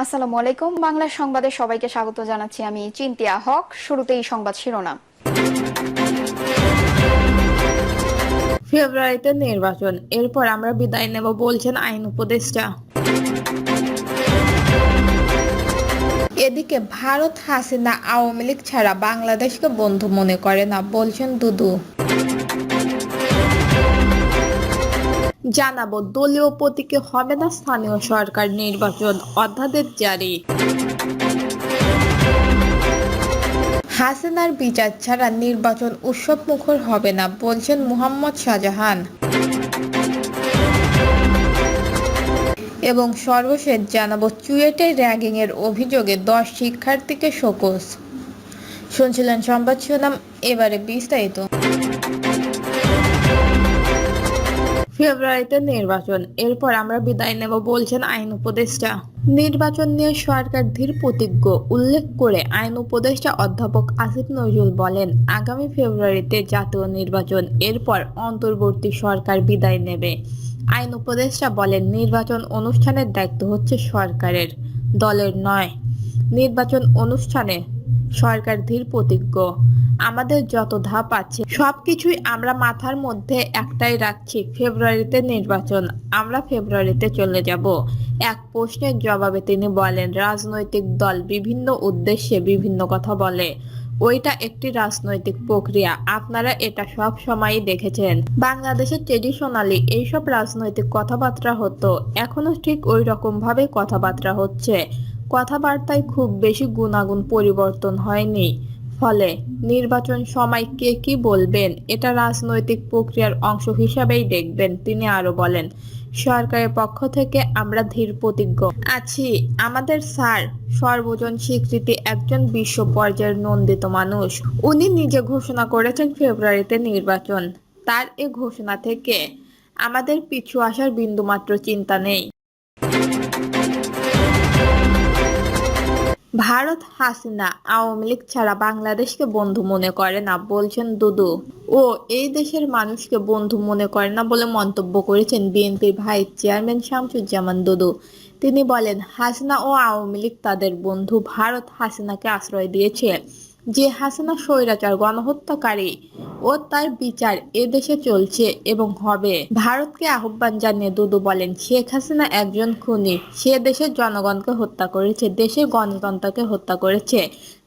আসসালামু আলাইকুম। বাংলা সংবাদে সবাইকে স্বাগত জানাচ্ছি। আমি চিন্তিয়া হক। শুরুতেই সংবাদ শিরোনাম। ফেব্রুয়ারিতে নির্বাচন, এরপর আমরা বিদায় নেব বলছেন আইন উপদেষ্টা। এদিকে ভারত হাসিনা আওয়ামী লীগ ছাড়া বাংলাদেশকে বন্ধু মনে করে না বলছেন দুদু। জানাবো দলীয় প্রতীকে হবে না স্থানীয় সরকার নির্বাচন, অধ্যাদেশ জারি। হাসিনার বিচার ছাড়া নির্বাচন উৎসব মুখর হবে না বলছেন মোহাম্মদ শাহজাহান। এবং সর্বশেষ জানাবো চুয়েটে র্যাগিং এর অভিযোগে 10 শিক্ষার্থীকে শোকজ। শুনছিলেন সংবাদ শিরোনাম, এবারে বিস্তারিত। ফেব্রুয়ারিতে নির্বাচন, এরপর আমরা বিদায় নেব বলছেন আইন উপদেষ্টা। নির্বাচন নিয়ে সরকার ধীর প্রতিজ্ঞ উল্লেখ করে আইন উপদেষ্টা অধ্যাপক আসিফ নজরুল বলেন, আগামী ফেব্রুয়ারিতে জাতীয় নির্বাচন, এরপর অন্তর্বর্তী সরকার বিদায় নেবে। আইন উপদেষ্টা বলেন, নির্বাচন অনুষ্ঠানের দায়িত্ব হচ্ছে সরকারের, দলের নয়। নির্বাচন অনুষ্ঠানে সরকার ধীর প্রতিজ্ঞ। আমাদের যত ধাপ আছে সবকিছুই আমরা মাথার মধ্যে একটাই রাখছি, ফেব্রুয়ারিতে নির্বাচন, আমরা ফেব্রুয়ারিতে চলে যাব। এক প্রশ্নের জবাবে তিনি বলেন, রাজনৈতিক দল বিভিন্ন উদ্দেশ্যে বিভিন্ন কথা বলে, ওইটা একটি রাজনৈতিক প্রক্রিয়া, আপনারা এটা সব সময়ই দেখেছেন। বাংলাদেশে ট্রেডিশনালি এইসব রাজনৈতিক কথাবার্তা হতো, এখনো ঠিক ওই রকম ভাবে কথাবার্তা হচ্ছে, কথাবার্তায় খুব বেশি গুণাগুণ পরিবর্তন হয়নি। ফলে নির্বাচন সময় কে কি বলবেন এটা রাজনৈতিক প্রক্রিয়ার অংশ হিসাবেই দেখবেন। তিনি আরো বলেন, সরকারের পক্ষ থেকে আমরা ধীর প্রতিজ্ঞ আছি। আমাদের স্যার সর্বজন স্বীকৃতি একজন বিশ্ব পর্যায়ের নন্দিত মানুষ, উনি নিজে ঘোষণা করেছেন ফেব্রুয়ারিতে নির্বাচন। তার এ ঘোষণা থেকে আমাদের পিছু আসার বিন্দুমাত্র চিন্তা নেই। ভারত হাসিনা আওয়ামী লীগ ছাড়া বাংলাদেশকে বন্ধু মনে করে না বলছেন দুদু। ও এই দেশের মানুষকে বন্ধু মনে করে না বলে মন্তব্য করেছেন বিএনপির ভাইস চেয়ারম্যান শামসুজ্জামান দুদু। তিনি বলেন, হাসিনা ও আওয়ামী লীগ তাদের বন্ধু। ভারত হাসিনাকে আশ্রয় দিয়েছে। যে হাসিনা স্বৈরাচার গণহত্যাকারী ও তার বিচার এ দেশে চলছে এবং হবে। ভারতকে আহ্বান জানিয়ে দুদু বলেন, শেখ হাসিনা একজন খুনি, সে দেশের জনগণকে হত্যা করেছে, দেশের গণতন্ত্রকে হত্যা করেছে।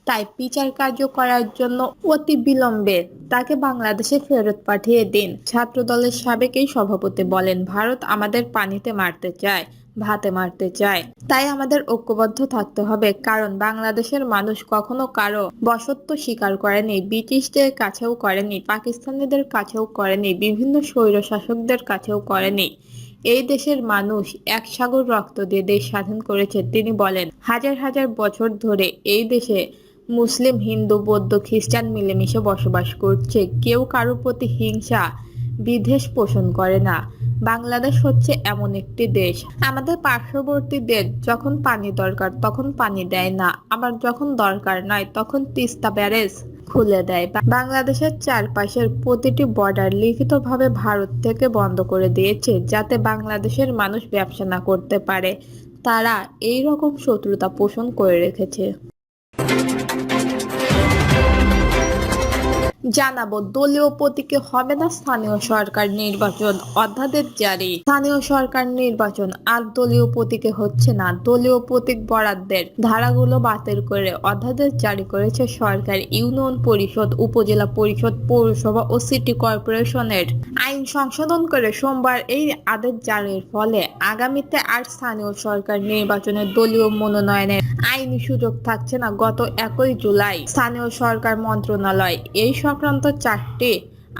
তাই বিচার কার্য করার জন্য অতি বিলম্বে তাকে বাংলাদেশে ফেরত পাঠিয়ে দিন। ছাত্রদলের সাবেক এই সভাপতি বলেন, ভারত আমাদের পানিতে মারতে চায়, ভাতে মারতে চায়, তাই আমাদের ঐক্যবদ্ধ থাকতে হবে। কারণ বাংলাদেশের মানুষ কখনো কারো বশত্ব স্বীকার করেনি, ব্রিটিশদের কাছেও করেনি, পাকিস্তানিদের কাছেও করেনি, বিভিন্ন স্বৈর শাসকদের কাছেও করেনি। এই দেশের মানুষ এক সাগর রক্ত দিয়ে দেশ স্বাধীন করেছে। তিনি বলেন, হাজার হাজার বছর ধরে এই দেশে মুসলিম, হিন্দু, বৌদ্ধ, খ্রিস্টান মিলেমিশে বসবাস করছে। কেউ কারোর প্রতি হিংসা বিদ্বেষ পোষণ করে না। বাংলাদেশ হচ্ছে এমন একটি দেশ, আমাদের পার্শ্ববর্তী দেশ যখন পানি দরকার তখন পানি দেয় না, আবার যখন দরকার নয় তখন তিস্তা ব্যারেজ খুলে দেয়। বাংলাদেশের চারপাশের প্রতিটি বর্ডার লিখিতভাবে ভারত থেকে বন্ধ করে দিয়েছে, যাতে বাংলাদেশের মানুষ ব্যবসা না করতে পারে। তারা এই রকম শত্রুতা পোষণ করে রেখেছে। জানাবো দলীয় প্রতীকে হবে না স্থানীয় সরকার নির্বাচন, অধ্যাদেশ জারি। স্থানীয় সরকার নির্বাচন আর দলীয় প্রতীকে হচ্ছে না। দলীয় প্রতীক বরাদ্দের ধারাগুলো বাতিল করে অধ্যাদেশ জারি করেছে সরকার। ইউনিয়ন পরিষদ, উপজেলা পরিষদ, পৌরসভা ও সিটি কর্পোরেশনের আইন সংশোধন করে সোমবার এই আদেশ জারির ফলে আগামীতে আর স্থানীয় সরকার নির্বাচনের দলীয় মনোনয়নের আইনি সুযোগ থাকছে না। গত 1 জুলাই স্থানীয় সরকার মন্ত্রণালয় এই সংক্রান্ত 4টি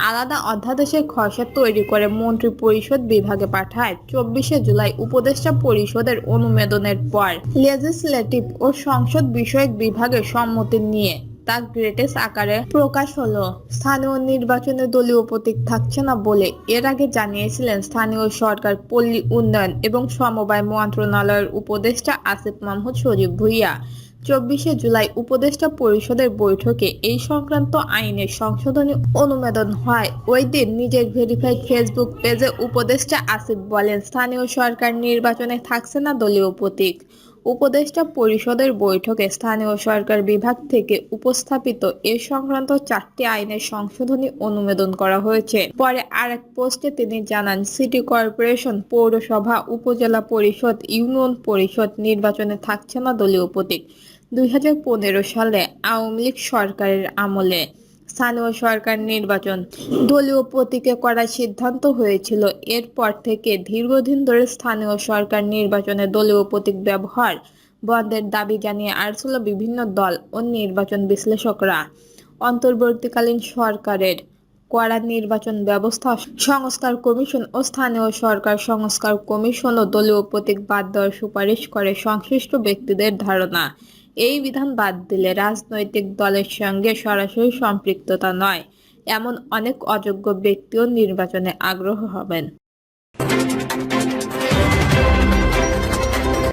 আলাদা অধ্যাদেশের খসড়া তৈরি করে মন্ত্রী পরিষদ বিভাগে পাঠায়। 24 জুলাই উপদেষ্টা পরিষদের অনুমোদনের পর লেজিসলেটিভ ও সংসদ বিষয়ক বিভাগের সম্মতি নিয়ে তা গ্রেটেস্ট আকারে প্রকাশ হলো। স্থানীয় নির্বাচনে দলীয় প্রতীক থাকছে না বলে এর আগে জানিয়েছিলেন স্থানীয় সরকার, পল্লী উন্নয়ন এবং সমবায় মন্ত্রণালয়ের উপদেষ্টা আসিফ মাহমুদ সজীব ভুঁইয়া। 24 জুলাই উপদেষ্টা পরিষদের বৈঠকে এই সংক্রান্ত আইনের সংশোধনী অনুমোদন হয়। ওই দিন নিজের ভেরিফাইড ফেসবুক পেজে উপদেষ্টা আসিফ বলেন, স্থানীয় সরকার নির্বাচনে থাকছে না দলীয় প্রতীক। উপদেষ্টা পরিষদের বৈঠকে স্থানীয় সরকার বিভাগ থেকে উপস্থাপিত এ সংক্রান্ত 4টি আইনের সংশোধনী অনুমোদন করা হয়েছে। পরে আরেক পোস্টে তিনি জানান, সিটি কর্পোরেশন, পৌরসভা, উপজেলা পরিষদ, ইউনিয়ন পরিষদ নির্বাচনে থাকছে না দলীয় প্রতীক। 2015 সালে আওয়ামী লীগ সরকারের আমলে স্থানীয় সরকার নির্বাচন দলীয় প্রতীকে করার সিদ্ধান্ত হয়েছিল। এরপর থেকে দীর্ঘদিন ধরে স্থানীয় সরকার নির্বাচনে দলীয় প্রতীক ব্যবহার বন্ধের দাবি জানিয়ে আসছিল বিভিন্ন দল ও নির্বাচন বিশ্লেষকরা। অন্তর্বর্তীকালীন সরকারের করা নির্বাচন ব্যবস্থা সংস্কার কমিশন ও স্থানীয় সরকার সংস্কার কমিশনও দলীয় প্রতীক বাদ দেওয়ার সুপারিশ করে। সংশ্লিষ্ট ব্যক্তিদের ধারণা, এই বিধান বাদ দিলে রাজনৈতিক দলের সঙ্গে সরাসরি সম্পৃক্ততা নয় এমন অনেক অযোগ্য ব্যক্তিও নির্বাচনে আগ্রহ হবেন।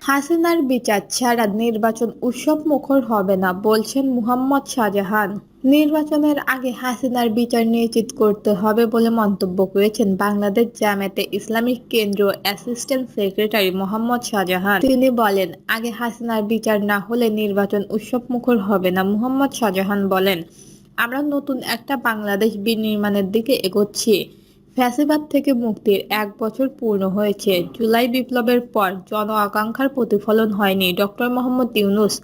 হাসিনার বিচার ছাড়া নির্বাচন উৎসব মুখর হবে না, বলছেন মুহাম্মদ শাহজাহান। নির্বাচনের আগে হাসিনার বিচার নিশ্চিত করতে হবে বলে মন্তব্য করেছেন বাংলাদেশ জামায়াতে ইসলামী কেন্দ্রীয় অ্যাসিস্ট্যান্ট সেক্রেটারি মোহাম্মদ শাহজাহান। তিনি বলেন, আগে হাসিনার বিচার না হলে নির্বাচন উৎসব মুখর হবে না। মোহাম্মদ শাহজাহান বলেন, আমরা নতুন একটা বাংলাদেশ বিনির্মাণের দিকে এগোচ্ছি। ফ্যাসিবাদ থেকে মুক্তির 1 বছর পূর্ণ হয়েছে। জুলাই বিপ্লবের পর জন আকাঙ্ক্ষার প্রতিফলন হয়নি। ডক্টর মোহাম্মদ ইউনূস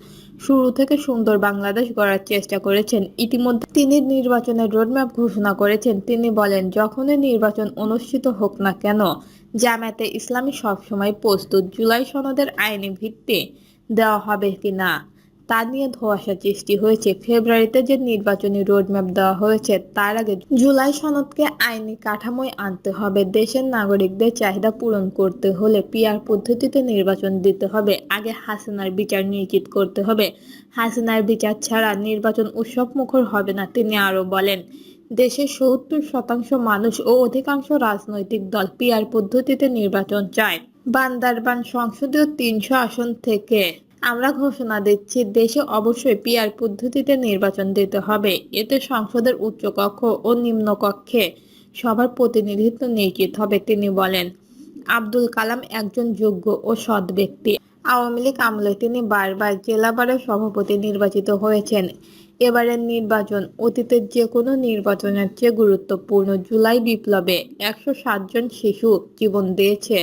শুরু থেকে সুন্দর বাংলাদেশ গড়ার চেষ্টা করেছেন। ইতিমধ্যে তিনি নির্বাচনের রোডম্যাপ ঘোষণা করেছেন। তিনি বলেন, যখনই নির্বাচন অনুষ্ঠিত হোক না কেন, জামায়াতে ইসলামী সবসময় প্রস্তুত। জুলাই সনদের আইনি ভিত্তি দেওয়া হবে কিনা তা নিয়ে ধোঁয়াশা সৃষ্টি হয়েছে। ফেব্রুয়ারিতে যে নির্বাচনী রোডম্যাপ দেওয়া হয়েছে, তার আগে জুলাই সনদকে আইনি কাঠামোয় আনতে হবে। দেশের নাগরিকদের চাহিদা পূরণ করতে হলে পিআর পদ্ধতিতে নির্বাচন দিতে হবে। আগে হাসিনার বিচার নিশ্চিত করতে হবে। হাসিনার বিচার ছাড়া নির্বাচন উৎসব মুখর হবে না। তিনি আরও বলেন, দেশের 70% মানুষ ও অধিকাংশ রাজনৈতিক দল পিআর পদ্ধতিতে নির্বাচন চায়। বান্দরবান সংসদীয় 300 আসন থেকে আমরা ঘোষণা দিচ্ছি, দেশে অবশ্যই পিআর পদ্ধতিতে নির্বাচন দিতে হবে। এতে সংসদের উচ্চকক্ষ ও নিম্নকক্ষে সবার প্রতিনিধিত্ব নিশ্চিত হবে। তিনি বলেন, আব্দুল কালাম একজন যোগ্য ও সৎ ব্যক্তি। আওয়ামী লীগ আমলে তিনি বারবার জেলা বারের সভাপতি নির্বাচিত হয়েছেন। এবারের নির্বাচন অতীতের যে কোনো নির্বাচনের চেয়ে গুরুত্বপূর্ণ। জুলাই বিপ্লবে 107 জন শিশু জীবন দিয়েছে,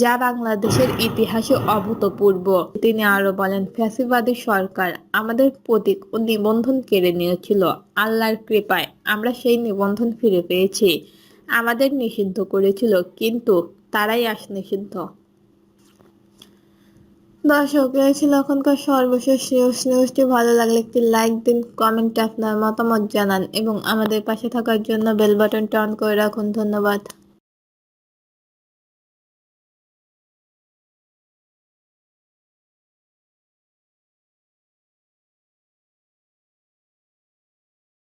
যা বাংলাদেশের ইতিহাসে অভূতপূর্ব। তিনি আরো বলেন, ফ্যাসিবাদী সরকার আমাদের প্রতীক ও নিবন্ধন কেড়ে নিয়েছিল। আল্লাহর কৃপায় আমরা সেই নিবন্ধন ফিরে পেয়েছি। আমাদের নিষিদ্ধ করেছিল, কিন্তু তারাই আজ নিষিদ্ধ। দর্শক, এই ছিল এখনকার সর্বশেষ নিউজটি ভালো লাগলে একটি লাইক দিন, কমেন্টে আপনার মতামত জানান এবং আমাদের পাশে থাকার জন্য বেল বাটনটা অন করে রাখুন। ধন্যবাদ।